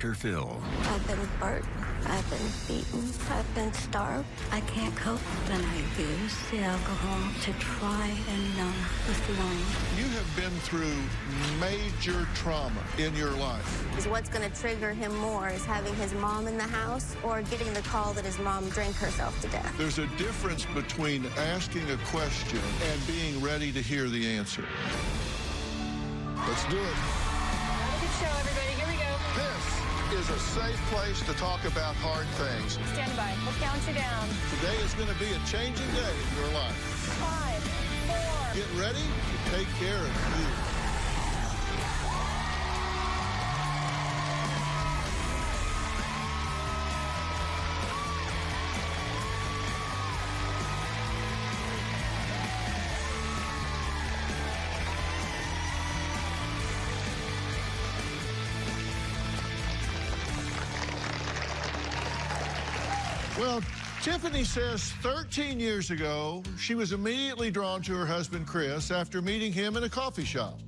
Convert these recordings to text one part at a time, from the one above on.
Dr. Phil. I've been burnt. I've been beaten. I've been starved. I can't cope. Then I use the alcohol to try and numb the feeling. You have been through major trauma in your life. Is what's going to trigger him more is having his mom in the house or getting the call that his mom drank herself to death. There's a difference between asking a question and being ready to hear the answer. Let's do it. Have a good show, everybody. Here we go. This is a safe place to talk about hard things. Stand by. We'll count you down. Today is going to be a changing day in your life. 5, 4. Get ready to take care of you. Well, Tiffany says 13 years ago, she was immediately drawn to her husband, Chris, after meeting him in a coffee shop.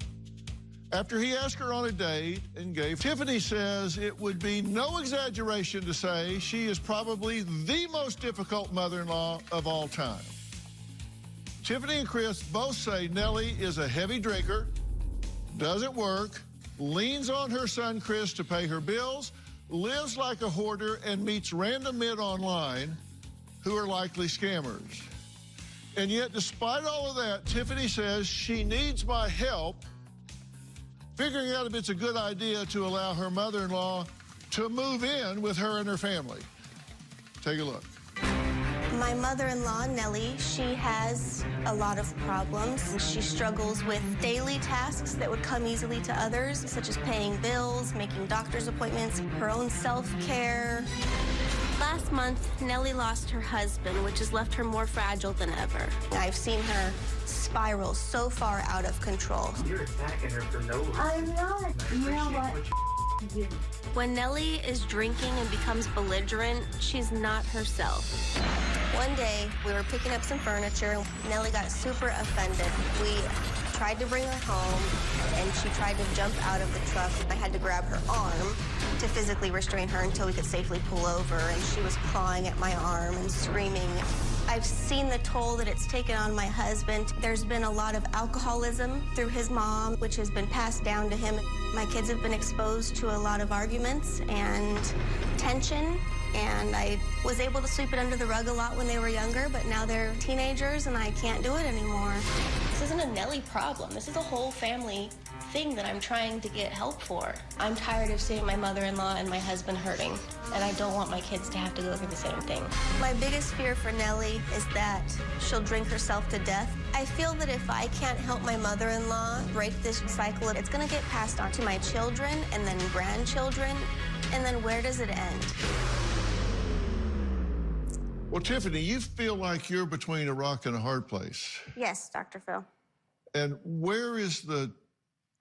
After he asked her on a date and gave, Tiffany says it would be no exaggeration to say she is probably the most difficult mother-in-law of all time. Tiffany and Chris both say Nellie is a heavy drinker, doesn't work, leans on her son Chris to pay her bills, lives like a hoarder, and meets random men online who are likely scammers. And yet, despite all of that, Tiffany says she needs my help figuring out if it's a good idea to allow her mother-in-law to move in with her and her family. Take a look. My mother-in-law, Nellie, she has a lot of problems. She struggles with daily tasks that would come easily to others, such as paying bills, making doctor's appointments, her own self-care. Last month, Nellie lost her husband, which has left her more fragile than ever. I've seen her spiral so far out of control. You're attacking her for no reason. I'm not. You know what? When Nellie is drinking and becomes belligerent, she's not herself. One day, we were picking up some furniture. Nellie got super offended. We tried to bring her home, and she tried to jump out of the truck. I had to grab her arm to physically restrain her until we could safely pull over, and she was clawing at my arm and screaming. I've seen the toll that it's taken on my husband. There's been a lot of alcoholism through his mom, which has been passed down to him. My kids have been exposed to a lot of arguments and tension, and I was able to sweep it under the rug a lot when they were younger, but now they're teenagers and I can't do it anymore. This isn't a Nellie problem. This is a whole family thing that I'm trying to get help for. I'm tired of seeing my mother-in-law and my husband hurting, and I don't want my kids to have to go through the same thing. My biggest fear for Nellie is that she'll drink herself to death. I feel that if I can't help my mother-in-law break this cycle, it's gonna get passed on to my children and then grandchildren, and then where does it end? Well, Tiffany, you feel like you're between a rock and a hard place. Yes, Dr. Phil. And where is the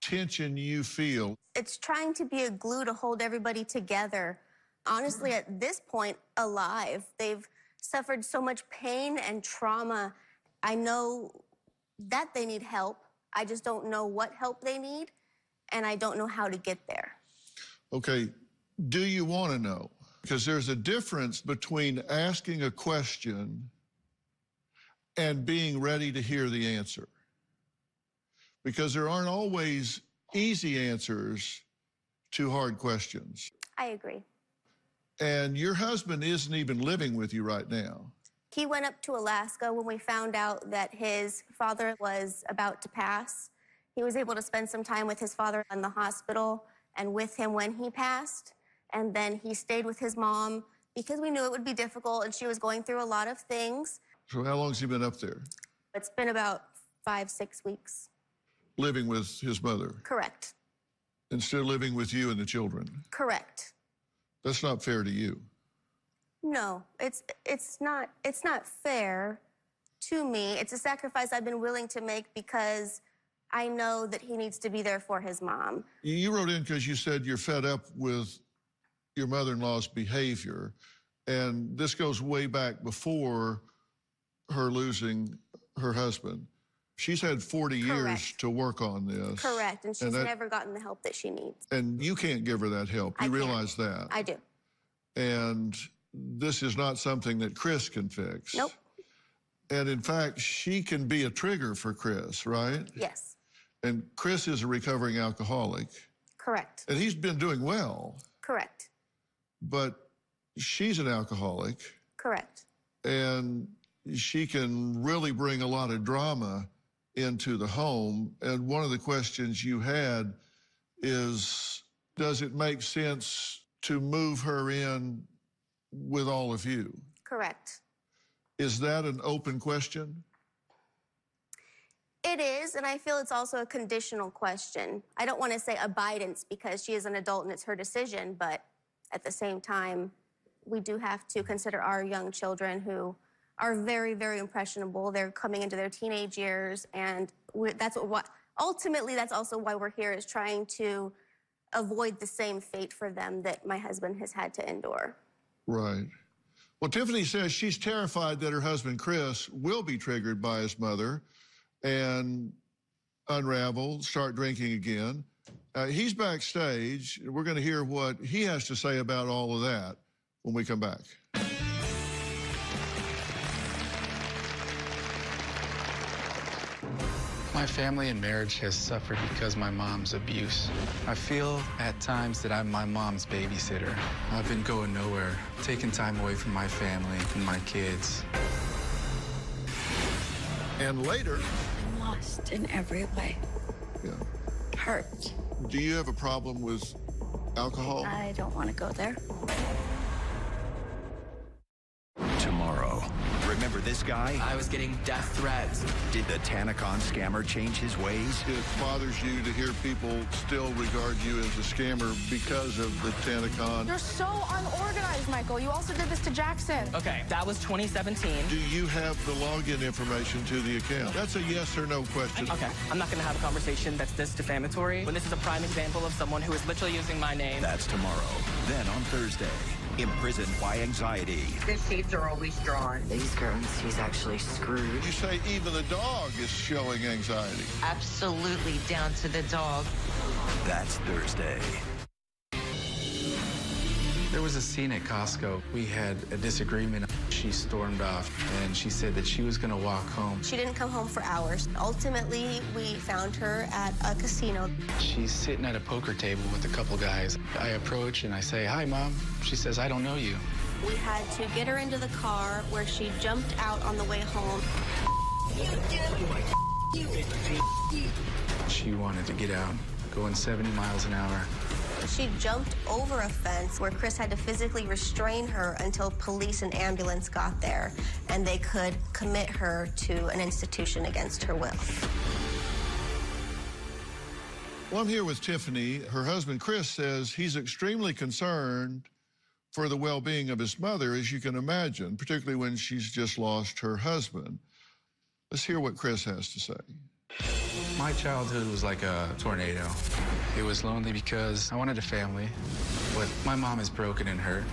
tension you feel? It's trying to be a glue to hold everybody together. Honestly, at this point, alive. They've suffered so much pain and trauma. I know that they need help. I just don't know what help they need, and I don't know how to get there. Okay, do you want to know? Because there's a difference between asking a question and being ready to hear the answer. Because there aren't always easy answers to hard questions. I agree. And your husband isn't even living with you right now. He went up to Alaska when we found out that his father was about to pass. He was able to spend some time with his father in the hospital and with him when he passed. And then he stayed with his mom because we knew it would be difficult and she was going through a lot of things. So how long has he been up there? It's been about 5-6 weeks. Living with his mother? Correct. And still living with you and the children? Correct. That's not fair to you. No, it's not fair to me. It's a sacrifice I've been willing to make because I know that he needs to be there for his mom. You wrote in because you said you're fed up with your mother-in-law's behavior, and this goes way back before her losing her husband. She's had 40 years Correct. to work on this. Correct, and she's that- never gotten the help that she needs. And you can't give her that help. I You can't. realize that. I do. And this is not something that Chris can fix. Nope. And in fact, she can be a trigger for Chris, right? Yes. And Chris is a recovering alcoholic. Correct. And he's been doing well, Correct. but she's an alcoholic. Correct. And she can really bring a lot of drama into the home. And one of the questions you had is, does it make sense to move her in with all of you? Correct. Is that an open question? It is, and I feel it's also a conditional question. I don't want to say abidance because she is an adult and it's her decision, but at the same time, we do have to consider our young children who are very, very impressionable. They're coming into their teenage years, and ultimately, that's also why we're here, is trying to avoid the same fate for them that my husband has had to endure. Right. Well, Tiffany says she's terrified that her husband, Chris, will be triggered by his mother and unravel, start drinking again. He's backstage. We're going to hear what he has to say about all of that when we come back. My family and marriage has suffered because of my mom's abuse. I feel at times that I'm my mom's babysitter. I've been going nowhere, taking time away from my family and my kids. And later, I'm lost in every way. yeah. Hurt. Do you have a problem with alcohol? I don't want to go there. Tomorrow. Remember this guy? I was getting death threats. Did the Tanacon scammer change his ways? It bothers you to hear people still regard you as a scammer because of the Tanacon. You're so unorganized, Michael. You also did this to Jackson. Okay, that was 2017. Do you have the login information to the account? That's a yes or no question. Okay, I'm not gonna have a conversation that's this defamatory when this is a prime example of someone who is literally using my name. That's tomorrow. Then on Thursday, imprisoned by anxiety. The sheets are always drawn. These curtains, he's actually screwed. You say even the dog is showing anxiety. Absolutely down to the dog. That's Thursday. There was a scene at Costco. We had a disagreement. She stormed off, and she said that she was going to walk home. She didn't come home for hours. Ultimately, we found her at a casino. She's sitting at a poker table with a couple guys. I approach and I say, "Hi, Mom." She says, "I don't know you." We had to get her into the car where she jumped out on the way home. She wanted to get out, going 70 miles an hour. She jumped over a fence where Chris had to physically restrain her until police and ambulance got there, and they could commit her to an institution against her will. Well, I'm here with Tiffany. Her husband, Chris, says he's extremely concerned for the well-being of his mother, as you can imagine, particularly when she's just lost her husband. Let's hear what Chris has to say. My childhood was like a tornado. It was lonely because I wanted a family, but my mom is broken and hurt.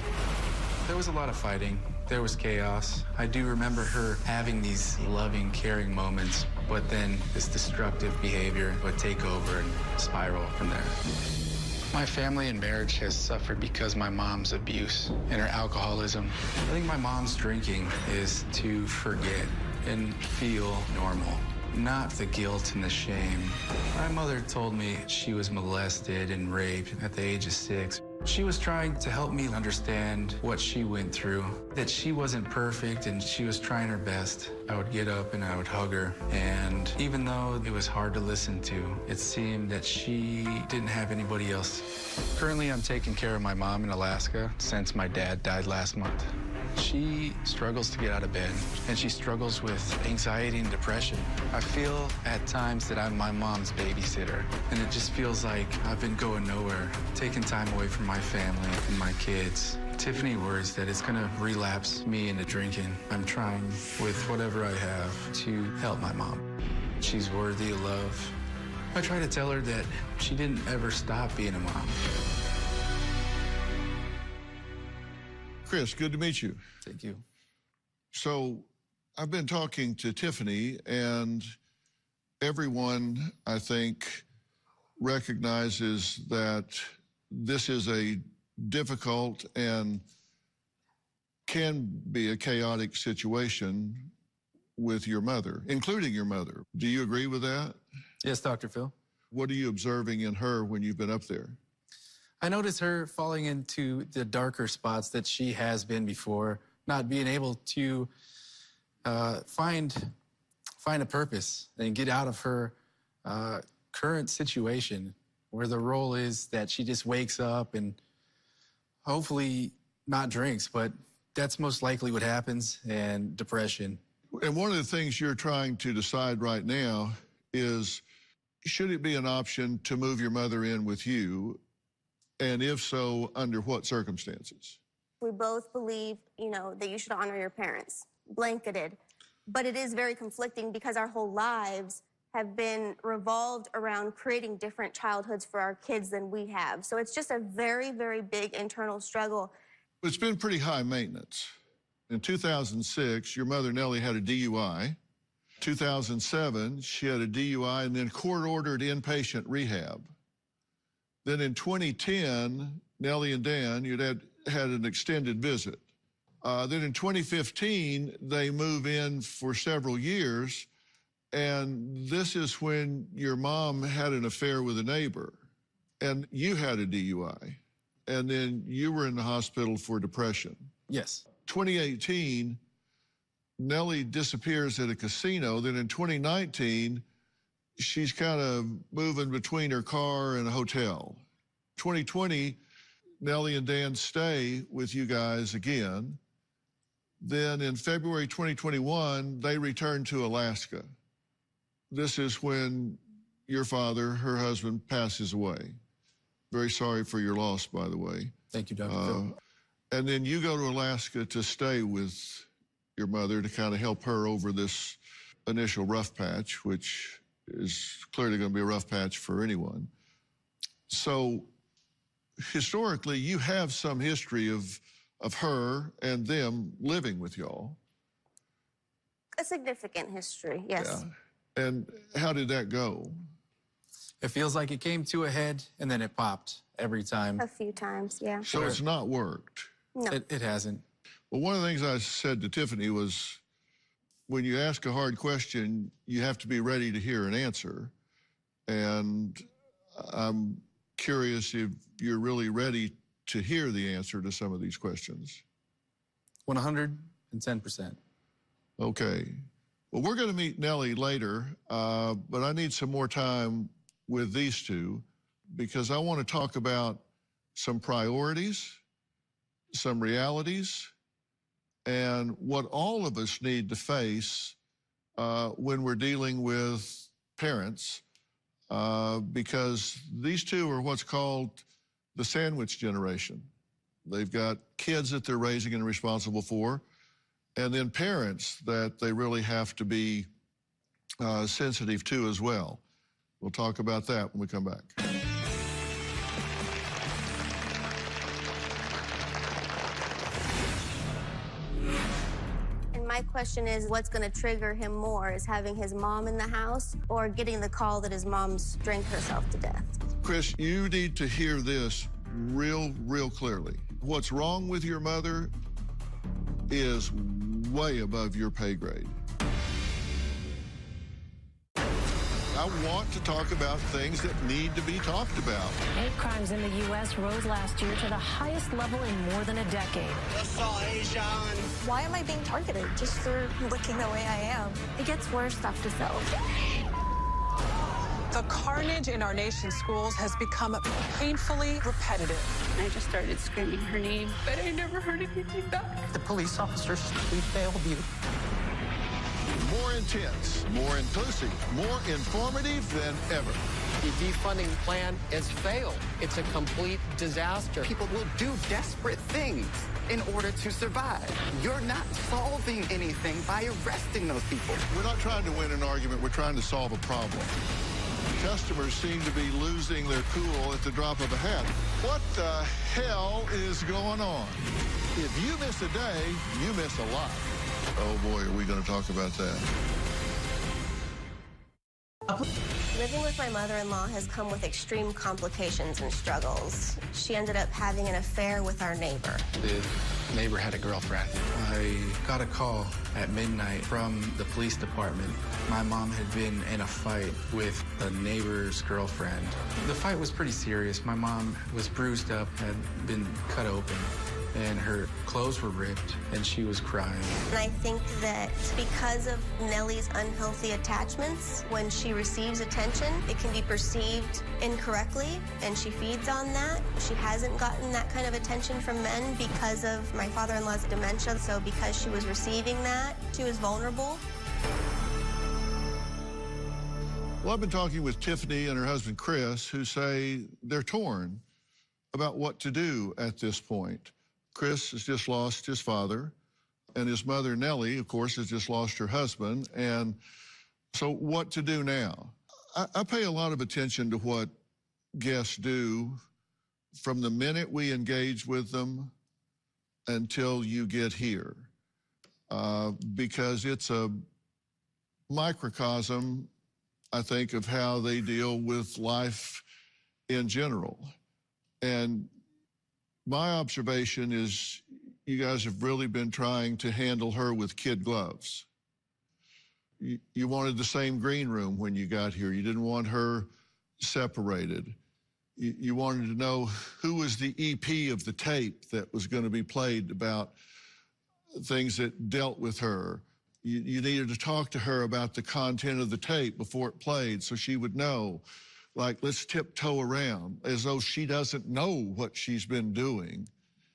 There was a lot of fighting. There was chaos. I do remember her having these loving, caring moments, but then this destructive behavior would take over and spiral from there. My family and marriage has suffered because of my mom's abuse and her alcoholism. I think my mom's drinking is to forget and feel normal. Not the guilt and the shame. My mother told me she was molested and raped at the age of 6. She was trying to help me understand what she went through, that she wasn't perfect and she was trying her best. I would get up and I would hug her, and even though it was hard to listen to, it seemed that she didn't have anybody else. Currently, I'm taking care of my mom in Alaska since my dad died last month. She struggles to get out of bed, and she struggles with anxiety and depression. I feel at times that I'm my mom's babysitter, and it just feels like I've been going nowhere, taking time away from my family and my kids. Tiffany worries that it's gonna relapse me into drinking. I'm trying with whatever I have to help my mom. She's worthy of love. I try to tell her that she didn't ever stop being a mom. Chris, good to meet you. Thank you. So I've been talking to Tiffany, and Everyone, I think, recognizes that this is a difficult and can be a chaotic situation with your mother, including your mother. Do you agree with that? Yes, Dr. Phil. What are you observing in her when you've been up there? I notice her falling into the darker spots that she has been before, not being able to find a purpose and get out of her current situation where the role is that she just wakes up and hopefully not drinks, but that's most likely what happens, and depression. And one of the things you're trying to decide right now is, should it be an option to move your mother in with you? And if so, under what circumstances? We both believe, that you should honor your parents, blanketed. But it is very conflicting because our whole lives have been revolved around creating different childhoods for our kids than we have. So it's just a very, very big internal struggle. It's been pretty high maintenance. In 2006, your mother, Nellie, had a DUI. 2007, she had a DUI and then court-ordered inpatient rehab. Then in 2010, Nellie and Dan, you'd had an extended visit. Then in 2015, they move in for several years, and this is when your mom had an affair with a neighbor, and you had a DUI, and then you were in the hospital for depression. Yes. 2018, Nellie disappears at a casino. Then in 2019, she's kind of moving between her car and a hotel. 2020, Nellie and Dan stay with you guys again. Then in February 2021, they return to Alaska. This is when your father, her husband, passes away. Very sorry for your loss, by the way. Thank you, Dr. Phil. And then you go to Alaska to stay with your mother to kind of help her over this initial rough patch, which is clearly going to be a rough patch for anyone. So historically, you have some history of her and them living with y'all. A significant history, yes. Yeah. And how did that go? It feels like it came to a head and then it popped every time. A few times, yeah. So it's not worked? No. It hasn't. Well, one of the things I said to Tiffany was, when you ask a hard question, you have to be ready to hear an answer. And I'm curious if you're really ready to hear the answer to some of these questions. 110%. Okay. Well, we're going to meet Nellie later, but I need some more time with these two because I want to talk about some priorities, some realities, and what all of us need to face when we're dealing with parents, because these two are what's called the sandwich generation. They've got kids that they're raising and responsible for, and then parents that they really have to be sensitive to as well. We'll talk about that when we come back. And my question is, what's going to trigger him more? Is having his mom in the house or getting the call that his mom's drank herself to death? Chris, you need to hear this real clearly. What's wrong with your mother is way above your pay grade. I want to talk about things that need to be talked about. Hate crimes in the U.S. rose last year to the highest level in more than a decade. Why am I being targeted just for looking the way I am? It gets worse, Dr. Phil. The carnage in our nation's schools has become painfully repetitive. I just started screaming her name, But I never heard anything back. The police officers, we failed you. More intense, more inclusive, more informative than ever. The defunding plan has failed. It's a complete disaster. People will do desperate things in order to survive. You're not solving anything by arresting those people. We're not trying to win an argument, we're trying to solve a problem. Customers seem to be losing their cool at the drop of a hat. What the hell is going on? If you miss a day, you miss a lot. Oh boy, are we going to talk about that. Living with my mother-in-law has come with extreme complications and struggles. She ended up having an affair with our neighbor. The neighbor had a girlfriend. I got a call at midnight from the police department. My mom had been in a fight with a neighbor's girlfriend. The fight was pretty serious. My mom was bruised up, had been cut open, and her clothes were ripped, and she was crying. And I think that because of Nellie's unhealthy attachments, when she receives attention, it can be perceived incorrectly, and she feeds on that. She hasn't gotten that kind of attention from men because of my father-in-law's dementia, so because she was receiving that, she was vulnerable. Well, I've been talking with Tiffany and her husband, Chris, who say they're torn about what to do at this point. Chris has just lost his father, and his mother, Nellie, of course, has just lost her husband. And so what to do now? I pay a lot of attention to what guests do from the minute we engage with them until you get here, because it's a microcosm, I think, of how they deal with life in general. And my observation is you guys have really been trying to handle her with kid gloves. You wanted the same green room when you got here. You didn't want her separated. You wanted to know who was the EP of the tape that was going to be played about things that dealt with her. You needed to talk to her about the content of the tape before it played so she would know. Like, let's tiptoe around as though she doesn't know what she's been doing.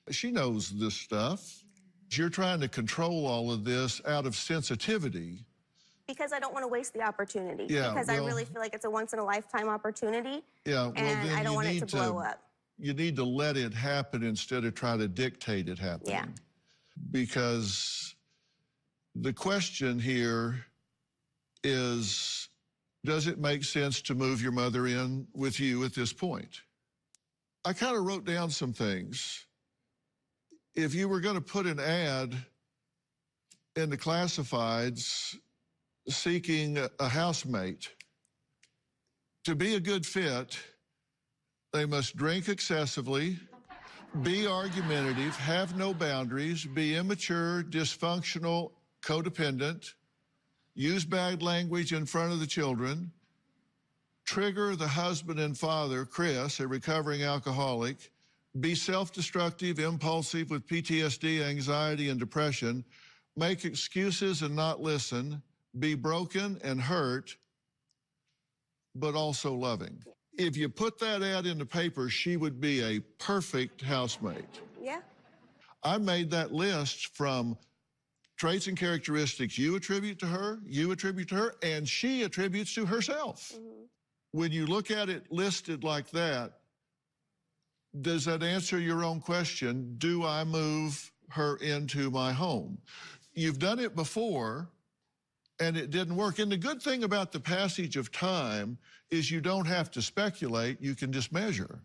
She knows this stuff. You're trying to control all of this out of sensitivity. Because I don't want to waste the opportunity. Yeah, because I really feel like it's a once-in-a-lifetime opportunity. Yeah, well, and then I don't want it to blow up. You need to let it happen instead of try to dictate it happening. Yeah. Because the question here is, does it make sense to move your mother in with you at this point? I kind of wrote down some things. If you were going to put an ad in the classifieds seeking a housemate, to be a good fit, they must drink excessively, be argumentative, have no boundaries, be immature, dysfunctional, codependent, use bad language in front of the children, trigger the husband and father, Chris, a recovering alcoholic, be self-destructive, impulsive with PTSD, anxiety, and depression, make excuses and not listen, be broken and hurt, but also loving. If you put that ad in the paper, she would be a perfect housemate. Yeah. I made that list from traits and characteristics you attribute to her, and she attributes to herself. Mm-hmm. When you look at it listed like that, does that answer your own question? Do I move her into my home? You've done it before, and it didn't work. And the good thing about the passage of time is you don't have to speculate, you can just measure.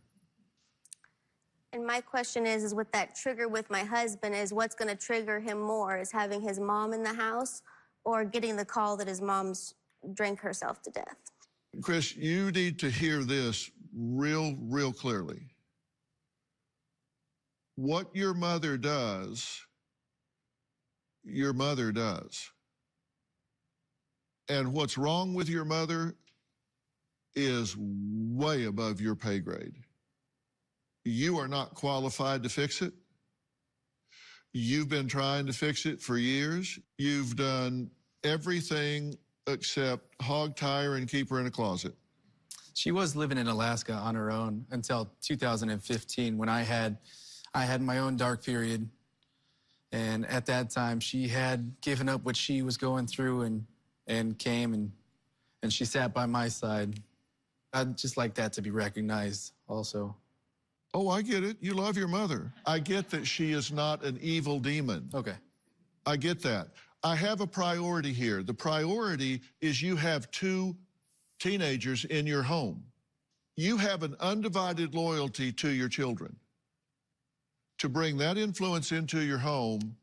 And my question is with that trigger with my husband, is what's going to trigger him more? Is having his mom in the house or getting the call that his mom's drank herself to death? Chris, you need to hear this real clearly. What your mother does, your mother does. And what's wrong with your mother is way above your pay grade. You are not qualified to fix it. You've been trying to fix it for years. You've done everything except hog tie her and keep her in a closet. She was living in Alaska on her own until 2015 when I had my own dark period. And at that time, she had given up what she was going through and came and she sat by my side. I'd just like that to be recognized also. Oh, I get it. You love your mother. I get that she is not an evil demon. Okay. I get that. I have a priority here. The priority is you have 2 teenagers in your home. You have an undivided loyalty to your children. To bring that influence into your home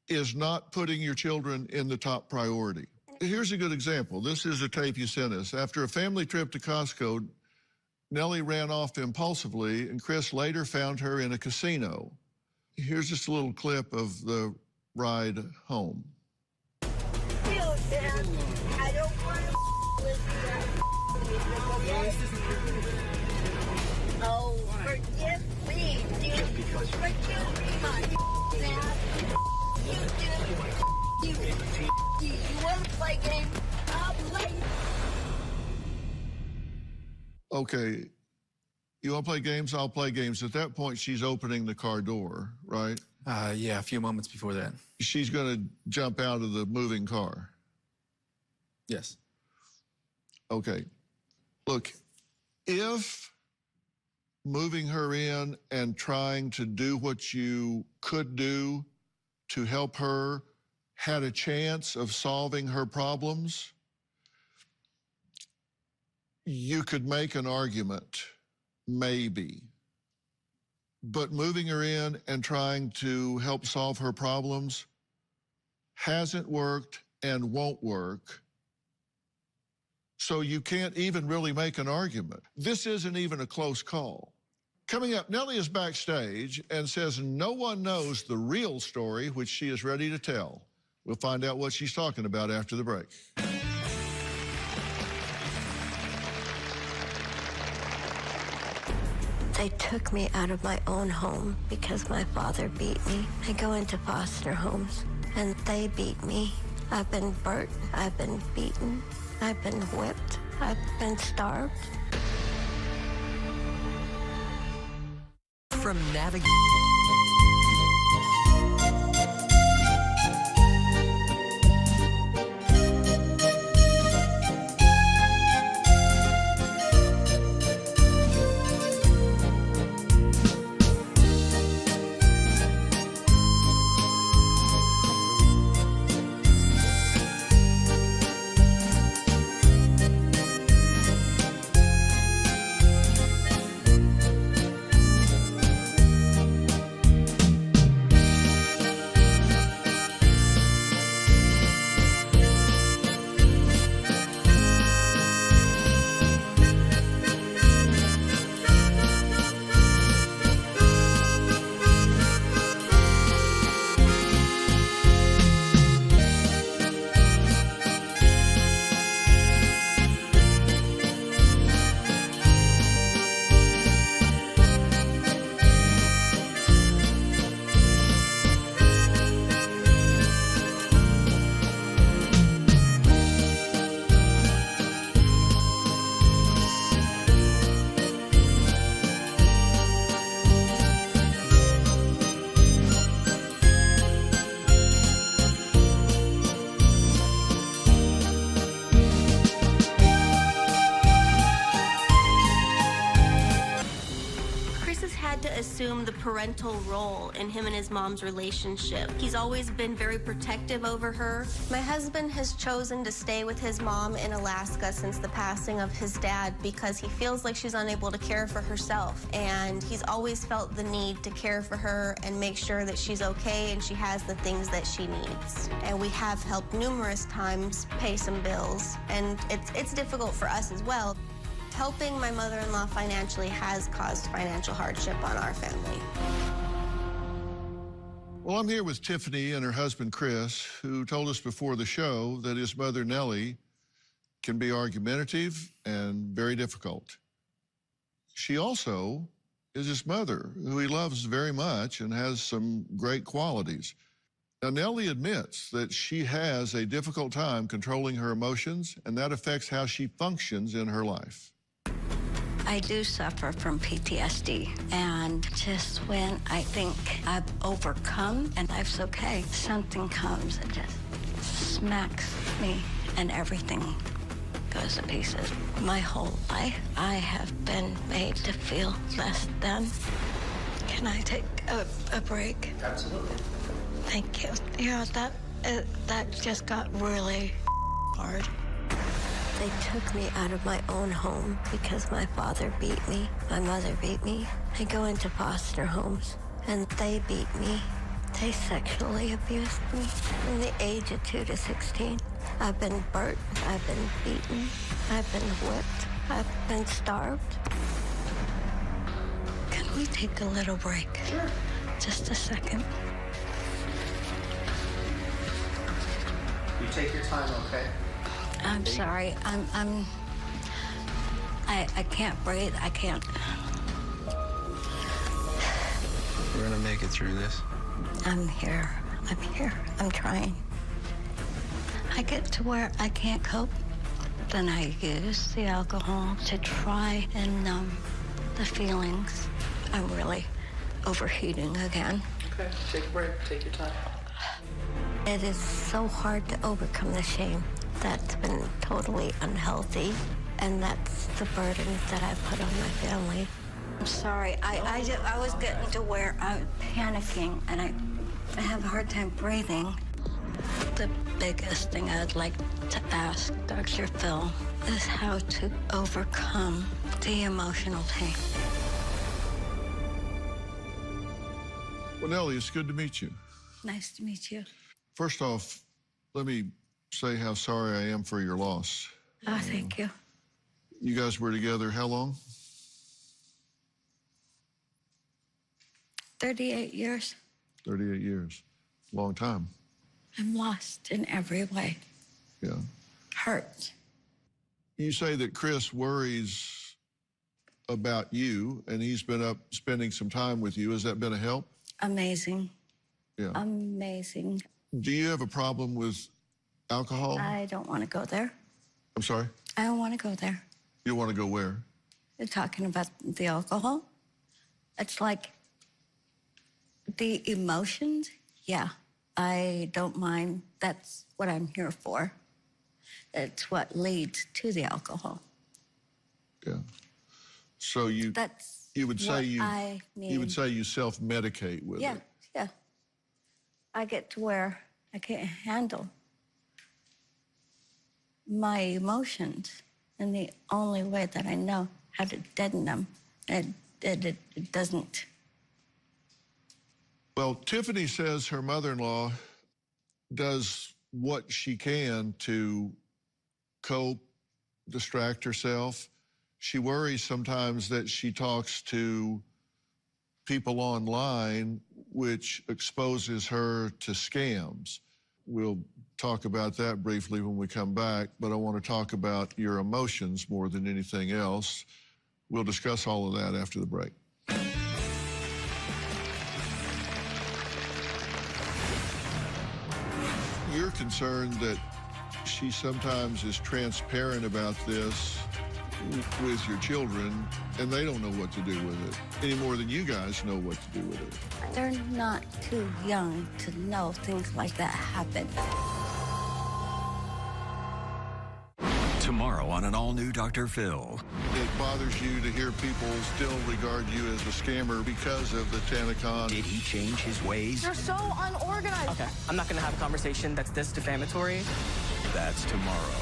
is not putting your children in the top priority. Here's a good example. This is a tape you sent us. After a family trip to Costco, Nellie ran off impulsively, and Chris later found her in a casino. Here's just a little clip of the ride home. I don't want to listen to Oh, forgive me, dude. Forgive me, my dad. You want to play games? I'll play. Okay, you want to play games? I'll play games. At that point, she's opening the car door, right? Yeah, a few moments before that. She's going to jump out of the moving car. Yes. Okay. Look, if moving her in and trying to do what you could do to help her had a chance of solving her problems, you could make an argument, maybe. But moving her in and trying to help solve her problems hasn't worked and won't work. So you can't even really make an argument. This isn't even a close call. Coming up, Nellie is backstage and says no one knows the real story, which she is ready to tell. We'll find out what she's talking about after the break. They took me out of my own home because my father beat me. I go into foster homes, and they beat me. I've been burnt. I've been beaten. I've been whipped. I've been starved. From Navigate. Assume the parental role in him and his mom's relationship. He's always been very protective over her. My husband has chosen to stay with his mom in Alaska since the passing of his dad because he feels like she's unable to care for herself, and he's always felt the need to care for her and make sure that she's okay and she has the things that she needs. And we have helped numerous times pay some bills, and it's difficult for us as well. Helping my mother-in-law financially has caused financial hardship on our family. Well, I'm here with Tiffany and her husband, Chris, who told us before the show that his mother, Nellie, can be argumentative and very difficult. She also is his mother, who he loves very much and has some great qualities. Now, Nellie admits that she has a difficult time controlling her emotions, and that affects how she functions in her life. I do suffer from PTSD, and just when I think I've overcome and life's okay, something comes and just smacks me and everything goes to pieces. My whole life, I have been made to feel less than. Can I take a break? Absolutely. Thank you. Yeah, that just got really hard. They took me out of my own home because my father beat me. My mother beat me. I go into foster homes, and they beat me. They sexually abused me from the age of 2 to 16. I've been burnt, I've been beaten, I've been whipped, I've been starved. Can we take a little break? Sure. Just a second. You take your time, okay? I'm sorry. I can't breathe. I can't. We're gonna make it through this. I'm here. I'm here. I'm trying. I get to where I can't cope. Then I use the alcohol to try and numb the feelings. I'm really overheating again. Okay, take a break. Take your time. It is so hard to overcome the shame. That's been totally unhealthy, and that's the burden that I put on my family. I'm sorry. I was getting to where I'm panicking, and I have a hard time breathing. The biggest thing I'd like to ask Dr. Phil is how to overcome the emotional pain. Well, Nellie, it's good to meet you. Nice to meet you. First off, let me say how sorry I am for your loss. Oh, thank you. You guys were together how long? 38 years. 38 years. Long time. I'm lost in every way. Yeah. Hurt. You say that Chris worries about you, and he's been up spending some time with you. Has that been a help? Amazing. Yeah. Amazing. Do you have a problem with alcohol? I don't want to go there. I'm sorry? I don't want to go there. You want to go where? You're talking about the alcohol? It's like the emotions. Yeah, I don't mind. That's what I'm here for. It's what leads to the alcohol. Yeah. So you would say you would say you self-medicate with it. Yeah. I get to where I can't handle my emotions, and the only way that I know how to deaden them, it doesn't. Well, Tiffany says her mother-in-law does what she can to cope, distract herself. She worries sometimes that she talks to people online, which exposes her to scams. We'll talk about that briefly when we come back, but I want to talk about your emotions more than anything else. We'll discuss all of that after the break. You're concerned that she sometimes is transparent about this with your children, and they don't know what to do with it any more than you guys know what to do with it. They're not too young to know things like that happen. Tomorrow on an all-new Dr. Phil. It bothers you to hear people still regard you as a scammer because of the TanaCon. Did he change his ways? You're so unorganized. Okay, I'm not going to have a conversation that's this defamatory. That's tomorrow.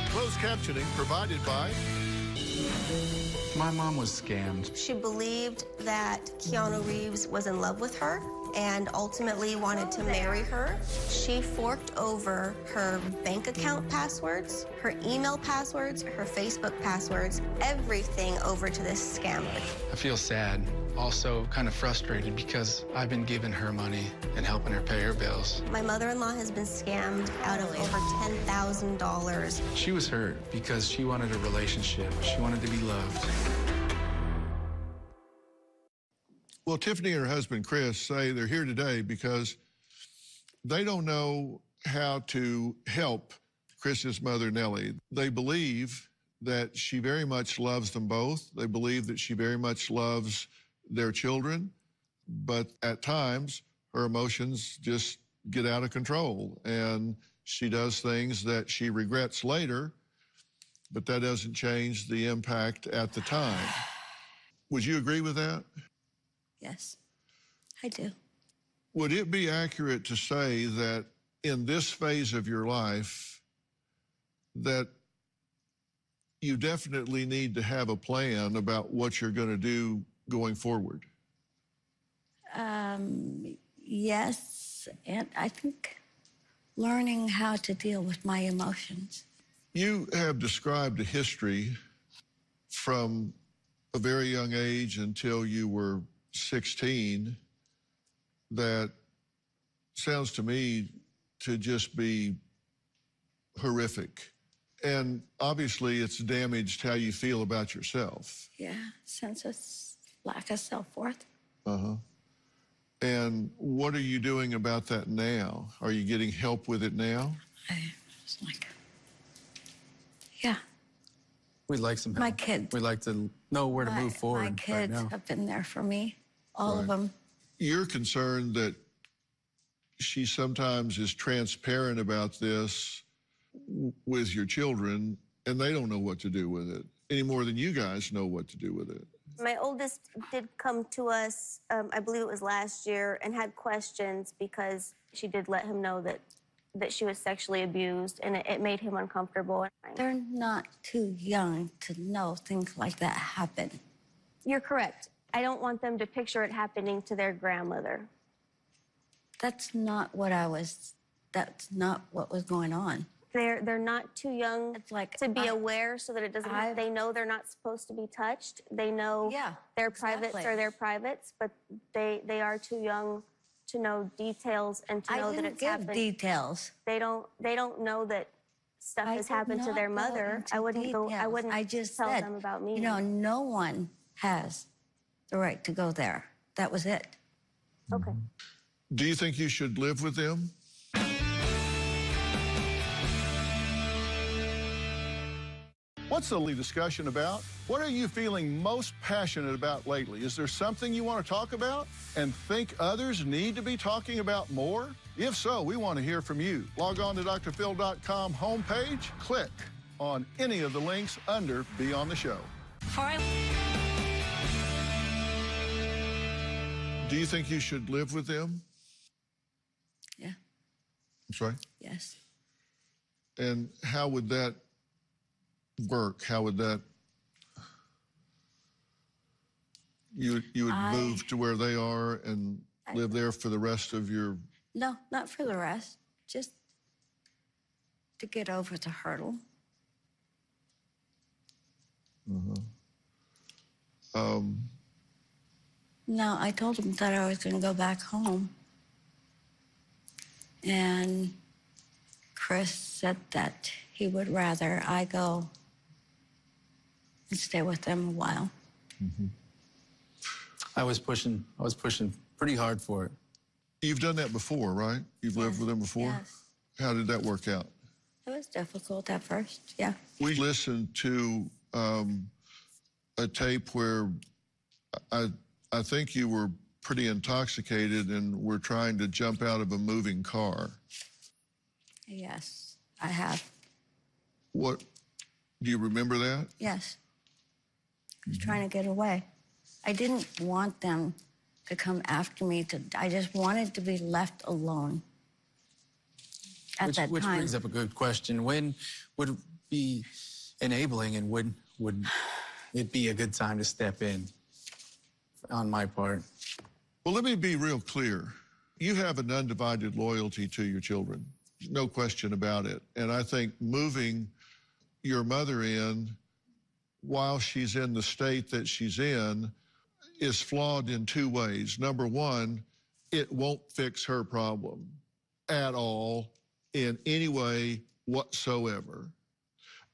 Closed captioning provided by... My mom was scammed. She believed that Keanu Reeves was in love with her and ultimately wanted to marry her. She forked over her bank account passwords, her email passwords, her Facebook passwords, everything over to this scammer. I feel sad, also kind of frustrated because I've been giving her money and helping her pay her bills. My mother-in-law has been scammed out of over $10,000. She was hurt because she wanted a relationship. She wanted to be loved. Well, Tiffany and her husband, Chris, say they're here today because they don't know how to help Chris's mother, Nellie. They believe that she very much loves them both. They believe that she very much loves their children, but at times her emotions just get out of control, and she does things that she regrets later, but that doesn't change the impact at the time. Would you agree with that? Yes, I do. Would it be accurate to say that in this phase of your life that you definitely need to have a plan about what you're going to do going forward? Yes, and I think learning how to deal with my emotions. You have described a history from a very young age until you were 16 that sounds to me to just be horrific. And obviously it's damaged how you feel about yourself. Yeah, sense of lack of self-worth. Uh-huh. And what are you doing about that now? Are you getting help with it now? It's like, yeah. We'd like some help. My kids. We'd like to know where to move forward. My kids right now. have been there for me, all of Right. them. You're concerned that she sometimes is transparent about this with your children, and they don't know what to do with it any more than you guys know what to do with it. My oldest did come to us, I believe it was last year, and had questions because she did let him know that she was sexually abused, and it made him uncomfortable. They're not too young to know things like that happen. You're correct. I don't want them to picture it happening to their grandmother. That's not what that's not what was going on. They're not too young It's like to be aware so that it doesn't, they know they're not supposed to be touched. They know their privates are their privates, but they are too young to know details and to know that it's happened. Details. They don't know that stuff has happened to their mother. I wouldn't I just tell said, them about me. You know, no one has the right to go there. That was it. Okay. Do you think you should live with them? What's the discussion about? What are you feeling most passionate about lately? Is there something you want to talk about and think others need to be talking about more? If so, we want to hear from you. Log on to drphil.com homepage, click on any of the links under Be On The Show. Do you think you should live with them? Yeah. I'm sorry? Yes. And how would that work? How would that... You would move to where they are and live there for the rest of your... No, not for the rest. Just to get over the hurdle. No, I told him that I was going to go back home. And Chris said that he would rather I go and stay with them a while. I was pushing pretty hard for it. You've done that before, right? You've lived with them before? Yes. How did that work out? It was difficult at first, yeah. We listened to a tape where I think you were pretty intoxicated and were trying to jump out of a moving car. Yes, I have. What, do you remember that? Yes. I was trying to get away. I didn't want them to come after me. I just wanted to be left alone at that Which time. brings up a good question. When would it be enabling and would it be a good time to step in on my part? Well, let me be real clear. You have an undivided loyalty to your children. No question about it. And I think moving your mother in while she's in the state that she's in is flawed in two ways. Number one, it won't fix her problem at all in any way whatsoever.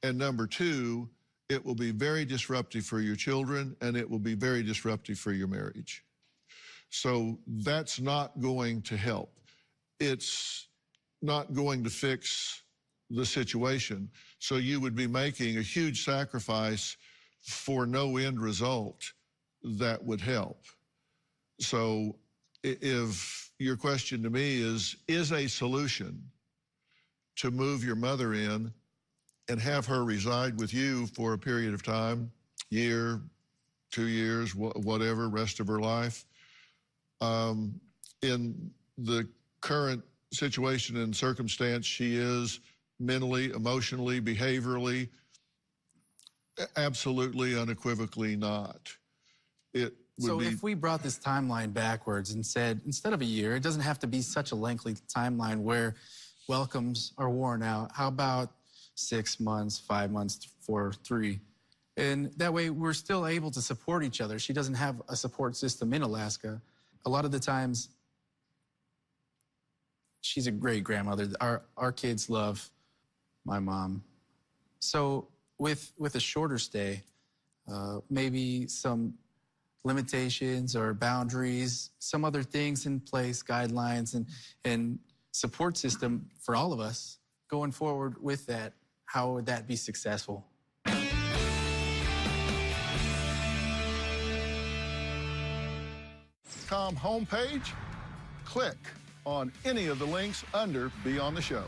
And number two, it will be very disruptive for your children and it will be very disruptive for your marriage. So that's not going to help. It's not going to fix the situation. So you would be making a huge sacrifice for no end result that would help. So if your question to me is a solution to move your mother in and have her reside with you for a period of time, year, 2 years, whatever, rest of her life, in the current situation and circumstance she is mentally, emotionally, behaviorally, absolutely, unequivocally not. So if we brought this timeline backwards and said, instead of a year, it doesn't have to be such a lengthy timeline where welcomes are worn out. How about 6 months, 5 months, 4, 3? And that way we're still able to support each other. She doesn't have a support system in Alaska. A lot of the times, she's a great grandmother. Our kids love my mom. So with a shorter stay, maybe some limitations or boundaries, some other things in place, guidelines and support system for all of us going forward with that, how would that be successful? .com homepage, click on any of the links under Be on the Show.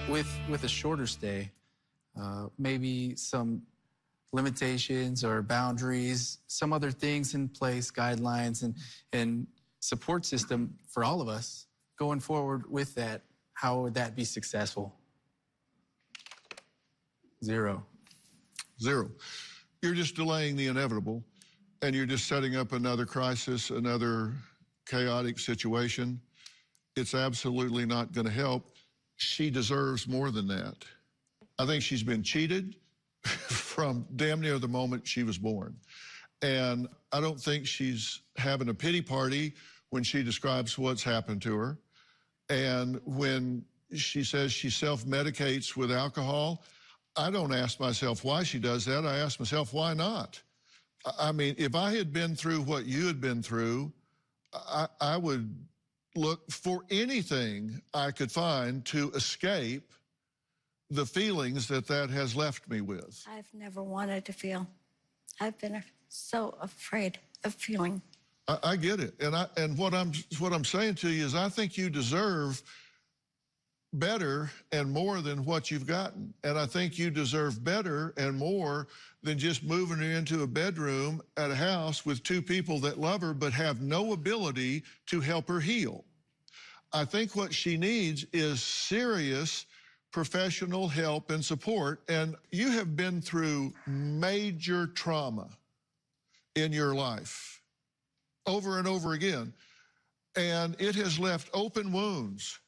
With a shorter stay, maybe some limitations or boundaries, some other things in place, guidelines and support system for all of us going forward with that, how would that be successful? 0. 0. You're just delaying the inevitable, and you're just setting up another crisis, another chaotic situation. It's absolutely not going to help. She deserves more than that. I think she's been cheated from damn near the moment she was born. And I don't think she's having a pity party when she describes what's happened to her. And when she says she self-medicates with alcohol, I don't ask myself why she does that. I ask myself, why not? I mean, if I had been through what you had been through, I would look for anything I could find to escape the feelings that has left me with. I've never wanted to feel. I've been so afraid of feeling. I get it. And what I'm saying to you is I think you deserve better and more than what you've gotten. And I think you deserve better and more than just moving her into a bedroom at a house with 2 people that love her but have no ability to help her heal. I think what she needs is serious professional help and support. And you have been through major trauma in your life over and over again. And it has left open wounds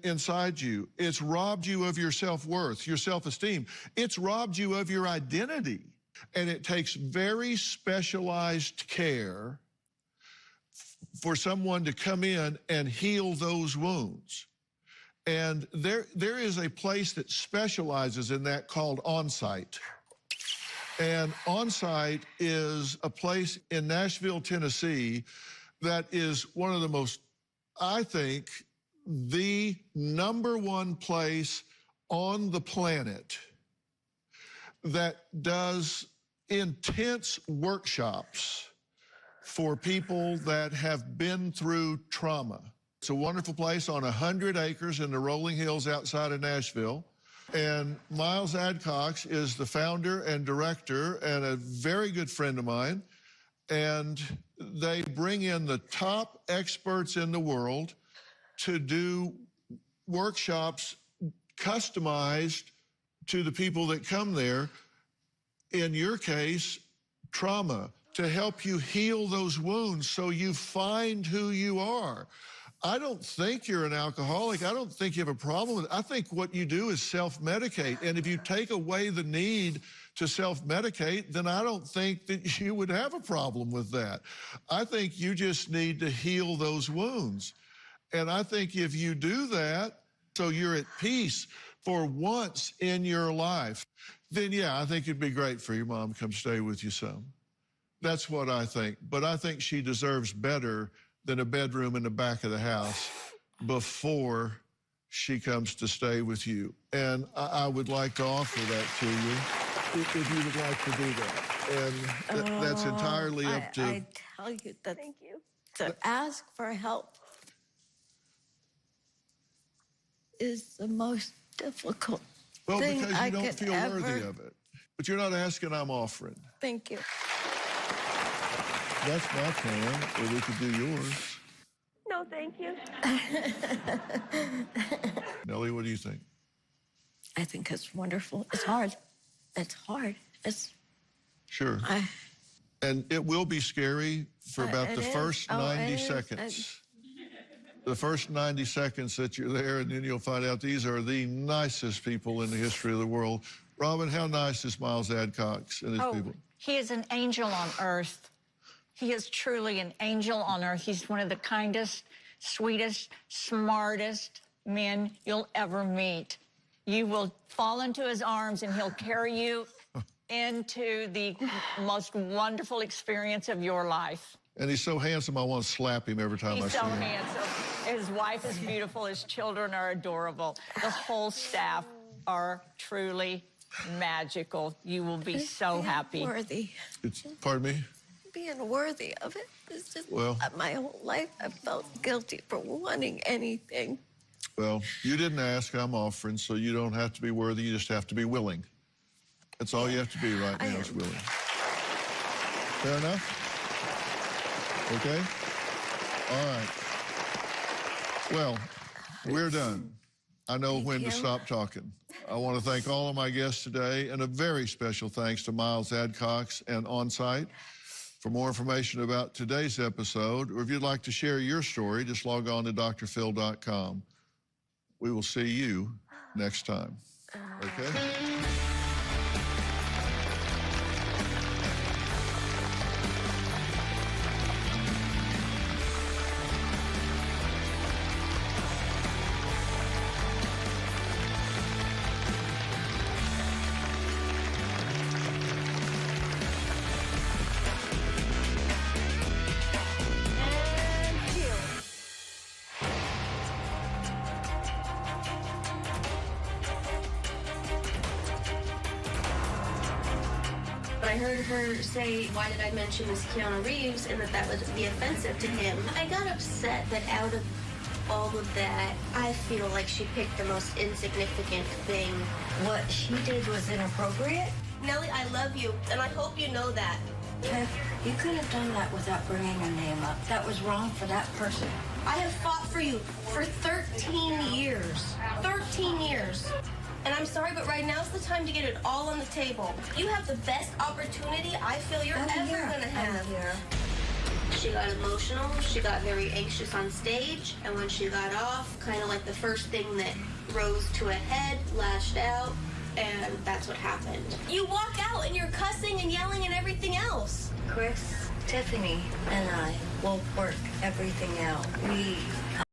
inside you. It's robbed you of your self-worth, your self-esteem. It's robbed you of your identity. And it takes very specialized care for someone to come in and heal those wounds. And there is a place that specializes in that called On-Site. And On-Site is a place in Nashville, Tennessee, that is one of the most, I think, the #1 place on the planet that does intense workshops for people that have been through trauma. It's a wonderful place on 100 acres in the rolling hills outside of Nashville. And Miles Adcox is the founder and director and a very good friend of mine. And they bring in the top experts in the world to do workshops customized to the people that come there. In your case, trauma, to help you heal those wounds so you find who you are. I don't think you're an alcoholic. I don't think you have a problem with it. I think what you do is self-medicate. And if you take away the need to self-medicate, then I don't think that you would have a problem with that. I think you just need to heal those wounds. And I think if you do that, so you're at peace for once in your life, then yeah, I think it'd be great for your mom to come stay with you some. That's what I think. But I think she deserves better than a bedroom in the back of the house before she comes to stay with you. And I would like to offer that to you if you would like to do that. And that's entirely up to... I tell you that. Thank you. To ask for help is the most difficult thing because I you don't could feel ever... worthy of it. But you're not asking, I'm offering. Thank you. That's my plan, or we could do yours. No, thank you. Nellie, what do you think? I think it's wonderful. It's hard. it's hard. It's Sure. And it will be scary for about the first 90 seconds. The first 90 seconds that you're there, and then you'll find out these are the nicest people in the history of the world. Robin, how nice is Miles Adcox and his people? He is an angel on earth. He is truly an angel on earth. He's one of the kindest, sweetest, smartest men you'll ever meet. You will fall into his arms and he'll carry you into the most wonderful experience of your life. And he's so handsome, I want to slap him every time I He's see so him. handsome. His wife is beautiful. His children are adorable. The whole staff are truly magical. You will be so happy. Worthy. Pardon me? Being worthy of it. It's just, Well, my whole life I felt guilty for wanting anything. well, you didn't ask, I'm offering, so you don't have to be worthy, you just have to be willing. That's all you have to be right now is willing. Fair enough? Okay? All right. Well, we're done. I know when to stop talking. I want to thank all of my guests today, and a very special thanks to Miles Adcox and OnSite. For more information about today's episode, or if you'd like to share your story, just log on to drphil.com. We will see you next time. Okay? I heard her say, why did I mention Miss Keanu Reeves, and that would be offensive to him. I got upset that out of all of that, I feel like she picked the most insignificant thing. What she did was inappropriate. Nellie, I love you, and I hope you know that. You could have done that without bringing her name up. That was wrong for that person. I have fought for you for 13 years. 13 years. And I'm sorry, but right now's the time to get it all on the table. You have the best opportunity I feel you're ever gonna have. She got emotional, she got very anxious on stage, and when she got off, kind of like the first thing that rose to a head, lashed out, and that's what happened. You walk out and you're cussing and yelling and everything else. Chris, Tiffany, and I will work everything out. We